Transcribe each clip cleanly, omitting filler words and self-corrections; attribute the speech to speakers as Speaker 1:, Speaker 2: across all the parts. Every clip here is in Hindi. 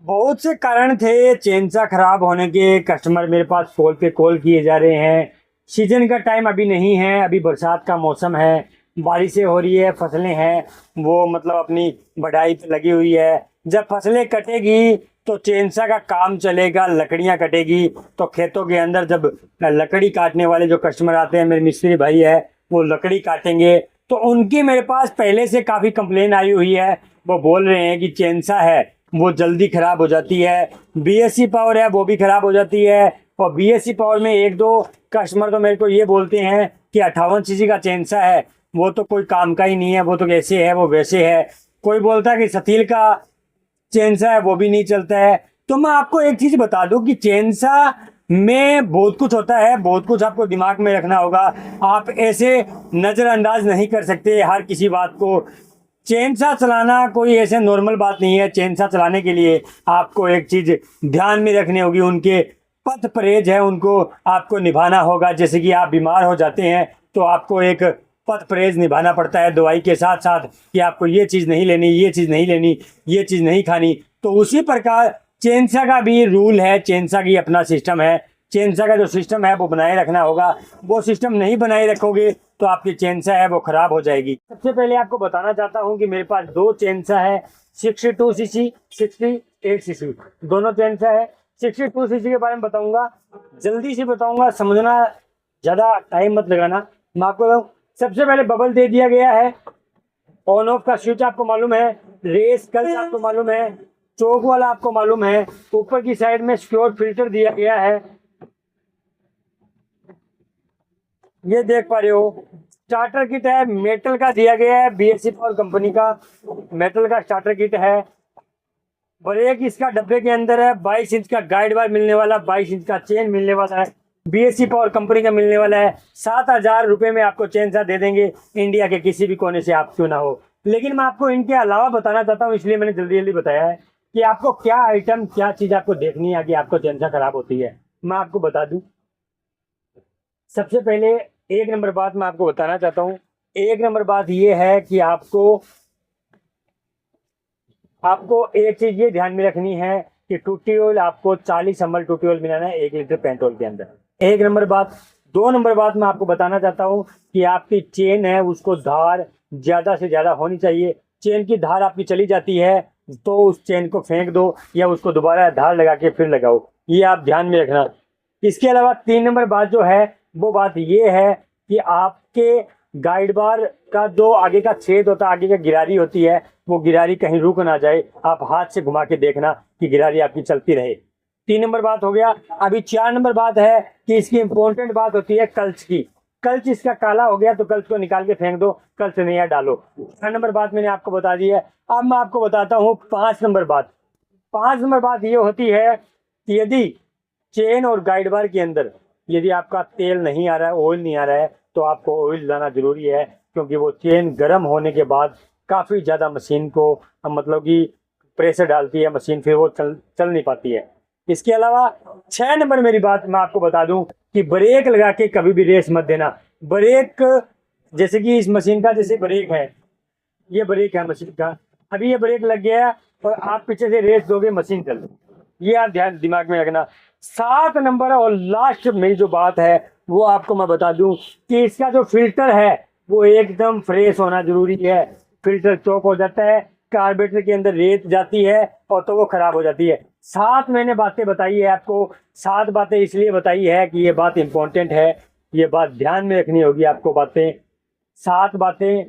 Speaker 1: बहुत से कारण थे चेनसा खराब होने के। कस्टमर मेरे पास कॉल पे कॉल किए जा रहे हैं। सीजन का टाइम अभी नहीं है, अभी बरसात का मौसम है, बारिशें हो रही है, फसलें हैं वो मतलब अपनी बढ़ाई पे लगी हुई है। जब फसलें कटेगी तो चेनसा का काम चलेगा, लकड़ियां कटेगी तो खेतों के अंदर जब लकड़ी काटने वाले जो कस्टमर आते हैं, मेरे मिस्त्री भाई है, वो लकड़ी काटेंगे तो उनकी मेरे पास पहले से काफ़ी कंप्लेन आई हुई है। वो बोल रहे हैं कि चेनसा है वो जल्दी खराब हो जाती है, बीएससी पावर है वो भी खराब हो जाती है। और बीएससी पावर में एक दो कस्टमर तो मेरे को ये बोलते हैं कि 58 सीसी का चेनसा है वो तो कोई काम का ही नहीं है, वो तो कैसे है वो वैसे है। कोई बोलता है कि स्टील का चेनसा है वो भी नहीं चलता है। तो मैं आपको एक चीज बता दूं कि चेनसा में बहुत कुछ होता है, बहुत कुछ आपको दिमाग में रखना होगा। आप ऐसे नजरअंदाज नहीं कर सकते हर किसी बात को। चेनसा चलाना कोई ऐसे नॉर्मल बात नहीं है। चेनसा चलाने के लिए आपको एक चीज ध्यान में रखनी होगी, उनके पथ परहेज है उनको आपको निभाना होगा। जैसे कि आप बीमार हो जाते हैं तो आपको एक पथ परहेज निभाना पड़ता है दवाई के साथ साथ, कि आपको ये चीज़ नहीं लेनी, ये चीज़ नहीं लेनी, ये चीज़ नहीं खानी। तो उसी प्रकार चेनसा का भी रूल है, चेनसा की अपना सिस्टम है। चेनसा का जो सिस्टम है वो बनाए रखना होगा। वो सिस्टम नहीं बनाए रखोगे तो आपकी चेनसा है वो खराब हो जाएगी। सबसे पहले आपको बताना चाहता हूँ कि मेरे पास दो चेनसा है, 62 सीसी, 68 सीसी, दोनों चेनसा है। 62 सीसी के बारे में बताऊंगा, जल्दी से बताऊंगा, समझना, ज़्यादा टाइम मत लगाना। मैं आपको सबसे पहले बबल दे दिया गया है, ऑन ऑफ का स्विच आपको मालूम है, रेस कल्च आपको मालूम है, चौक वाला आपको मालूम है, ऊपर की साइड में सिक्योर फिल्टर दिया गया है, ये देख पा रहे हो। स्टार्टर किट है, मेटल का दिया गया है, बीएससी पावर कंपनी का मेटल का स्टार्टर किट है। ब्रेक इसका डब्बे के अंदर है, 22 इंच का गाइड बार मिलने वाला, 22 इंच का चेन मिलने वाला है, बीएससी पावर कंपनी का मिलने वाला है। 7,000 रुपये में आपको चेन सा दे देंगे, इंडिया के किसी भी कोने से आप क्यों ना हो। लेकिन मैं आपको इनके अलावा बताना चाहता हूँ, इसलिए मैंने जल्दी जल्दी बताया है कि आपको क्या आइटम, क्या चीज़ आपको देखनी है कि आपको चेन सा खराब होती है। मैं आपको बता दूँ, सबसे पहले एक नंबर बात मैं आपको बताना चाहता हूँ। एक नंबर बात ये है कि आपको आपको एक चीज ये ध्यान में रखनी है कि टूटी ऑयल आपको 40 ml टूटी ऑयल मिलाना है 1 लीटर पेट्रोल के अंदर। एक नंबर बात। दो नंबर बात मैं आपको बताना चाहता हूँ कि आपकी चेन है उसको धार ज्यादा से ज्यादा होनी चाहिए। चेन की धार आपकी चली जाती है तो उस चेन को फेंक दो या उसको दोबारा धार लगा के फिर लगाओ, ये आप ध्यान में रखना। इसके अलावा 3 नंबर बात जो है वो बात ये है कि आपके गाइड बार का जो आगे का छेद होता है, आगे का गिरारी होती है, वो गिरारी कहीं रुक ना जाए। आप हाथ से घुमा के देखना कि गिरारी आपकी चलती रहे। 3 नंबर बात हो गया। अभी 4 नंबर बात है कि इसकी इंपॉर्टेंट बात होती है कल्च की। कल्च इसका काला हो गया तो कल्च को निकाल के फेंक दो, कल्च नया डालो। 4 नंबर बात मैंने आपको बता दी है। अब मैं आपको बताता हूँ 5 नंबर बात। 5 नंबर बात ये होती है कि यदि चेन और गाइड बार के अंदर यदि आपका तेल नहीं आ रहा है, ऑयल नहीं आ रहा है, तो आपको ऑयल लाना जरूरी है, क्योंकि वो चेन गर्म होने के बाद काफ़ी ज़्यादा मशीन को मतलब कि प्रेशर डालती है मशीन, फिर वो चल नहीं पाती है। इसके अलावा 6 नंबर मेरी बात मैं आपको बता दूं कि ब्रेक लगा के कभी भी रेस मत देना। ब्रेक जैसे कि इस मशीन का जैसे ब्रेक है, ये ब्रेक है मशीन का, अभी ये ब्रेक लग गया है और आप पीछे से रेस दोगे मशीन चल, ये आप ध्यान दिमाग में रखना। 7 नंबर और लास्ट मेरी जो बात है वो आपको मैं बता दूं कि इसका जो फिल्टर है वो एकदम फ्रेश होना जरूरी है। फिल्टर चौक हो जाता है, कार्बोरेटर के अंदर रेत जाती है और तो वो खराब हो जाती है। 7 मैंने बातें बताई है आपको। 7 बातें इसलिए बताई है कि ये बात इंपॉर्टेंट है, ये बात ध्यान में रखनी होगी आपको। बातें 7 बातें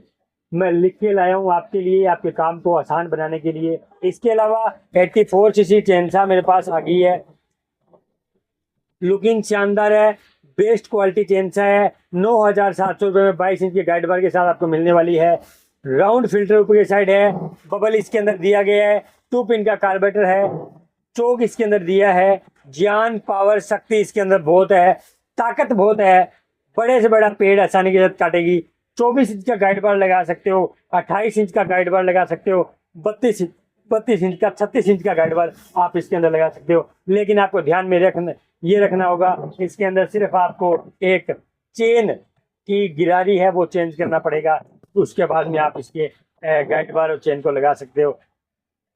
Speaker 1: मैं लिख के लाया हूँ आपके लिए, आपके काम को आसान बनाने के लिए। इसके अलावा 84 सीसी चेनसा मेरे पास आ गई है, लुकिंग शानदार है, बेस्ट क्वालिटी चेनसा है। 9,700 रुपये में 22 इंच के गाइड बार के साथ आपको मिलने वाली है। राउंड फिल्टर ऊपर की साइड है, बबल इसके अंदर दिया गया है, 2 पिन का कार्बोरेटर है, चोक इसके अंदर दिया है। ज्ञान पावर शक्ति इसके अंदर बहुत है, ताकत बहुत है, बड़े से बड़ा पेड़ आसानी के साथ काटेगी। 24 इंच का गाइड बार लगा सकते हो, 28 इंच का गाइड बार लगा सकते हो, 32 इंच का, 36 इंच का गाइड बार आप इसके अंदर लगा सकते हो। लेकिन आपको ध्यान में रखना होगा, इसके अंदर सिर्फ आपको एक चेन की गिरारी है वो चेंज करना पड़ेगा, उसके बाद में आप इसके गाइड बार और चेन को लगा सकते हो।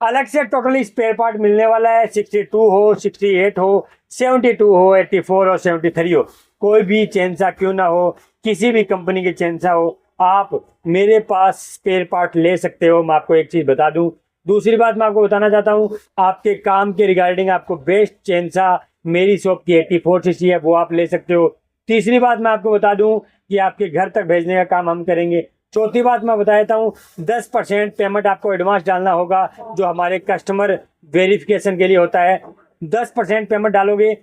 Speaker 1: अलग से टोटली स्पेयर पार्ट मिलने वाला है। 62 हो, 68 हो, 72 हो, 84 हो, 73 हो, कोई भी चेंसा क्यों ना हो, किसी भी कंपनी की चेंसा हो, आप मेरे पास स्पेयर पार्ट ले सकते हो। मैं आपको एक चीज़ बता दूं। दूसरी बात मैं आपको बताना चाहता हूं, आपके काम के रिगार्डिंग आपको बेस्ट चेंसा मेरी शॉप की 84 सीसी है, वो आप ले सकते हो। तीसरी बात मैं आपको बता दूं कि आपके घर तक भेजने का काम हम करेंगे। चौथी बात मैं बता देता हूँ, 10% पेमेंट आपको एडवांस डालना होगा, जो हमारे कस्टमर वेरिफिकेशन के लिए होता है। 10% पेमेंट डालोगे,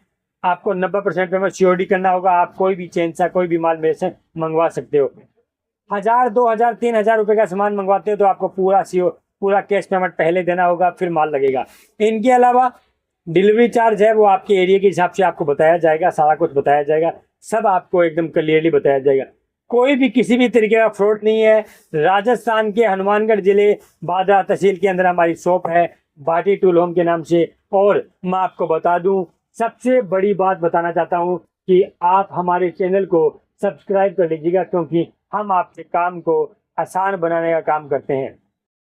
Speaker 1: आपको 90% पेमेंट सीओडी करना होगा। आप कोई भी चेंज सा कोई भी माल मेरे से मंगवा सकते हो। 1000, 2000, 3000 रुपये का सामान मंगवाते हो तो आपको पूरा कैश पेमेंट पहले देना होगा, फिर माल लगेगा। इनके अलावा डिलीवरी चार्ज है, वो आपके एरिया के हिसाब से आपको बताया जाएगा, सारा कुछ बताया जाएगा, सब आपको एकदम क्लियरली बताया जाएगा। कोई भी किसी भी तरीके का फ्रॉड नहीं है। राजस्थान के हनुमानगढ़ जिले बादा तहसील के अंदर हमारी शॉप है, भाटी टूल होम के नाम से। और मैं आपको बता दूं, सबसे बड़ी बात बताना चाहता हूं कि आप हमारे चैनल को सब्सक्राइब कर लीजिएगा, क्योंकि हम आपके काम को आसान बनाने का काम करते हैं।